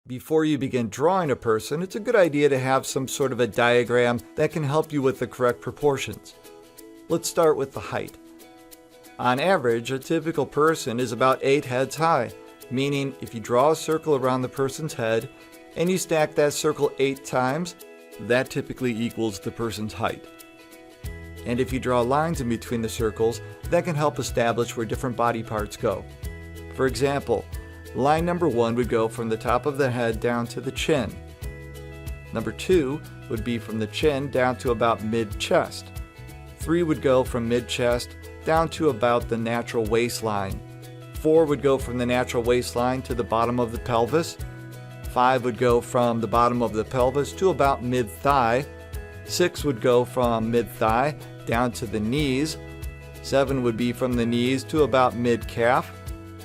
Before you begin drawing a person, it's a good idea to have some sort of a diagram that can help you with the correct proportions. Let's start with the height. On average, a typical person is about 8 heads high, meaning if you draw a circle around the person's head and you stack that circle 8 times, that typically equals the person's height. And if you draw lines in between the circles, that can help establish where different body parts go. For example, line number 1 would go from the top of the head down to the chin. Number 2 would be from the chin down to about mid-chest. 3 would go from mid-chest down to about the natural waistline. 4 would go from the natural waistline to the bottom of the pelvis. 5 would go from the bottom of the pelvis to about mid-thigh. 6 would go from mid-thigh down to the knees. 7 would be from the knees to about mid-calf.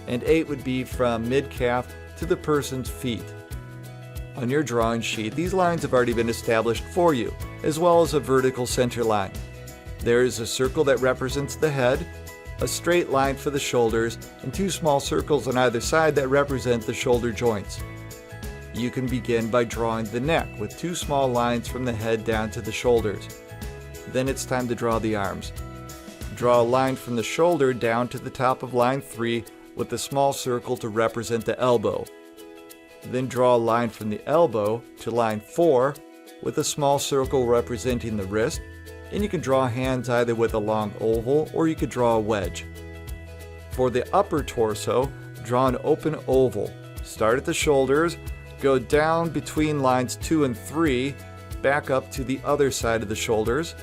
And 8 would be from mid-calf to the person's feet. On your drawing sheet, these lines have already been established for you, as well as a vertical center line. There is a circle that represents the head, a straight line for the shoulders, and 2 small circles on either side that represent the shoulder joints. You can begin by drawing the neck with 2 small lines from the head down to the shoulders. Then it's time to draw the arms. Draw a line from the shoulder down to the top of line 3 with a small circle to represent the elbow. Then draw a line from the elbow to line 4 with a small circle representing the wrist, and you can draw hands either with a long oval or you could draw a wedge. For the upper torso, draw an open oval. Start at the shoulders, go down between lines 2 and 3, back up to the other side of the shoulders.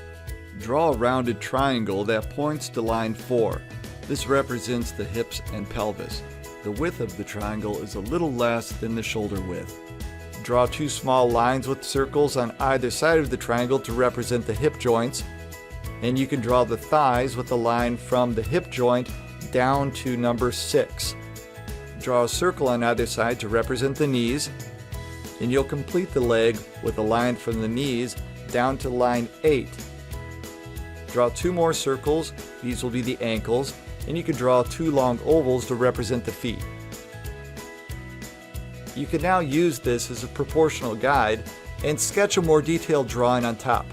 Draw a rounded triangle that points to line 4. This represents the hips and pelvis. The width of the triangle is a little less than the shoulder width. Draw 2 small lines with circles on either side of the triangle to represent the hip joints. And you can draw the thighs with a line from the hip joint down to number 6. Draw a circle on either side to represent the knees. And you'll complete the leg with a line from the knees down to line 8. Draw 2 more circles, these will be the ankles, and you can draw 2 long ovals to represent the feet. You can now use this as a proportional guide and sketch a more detailed drawing on top.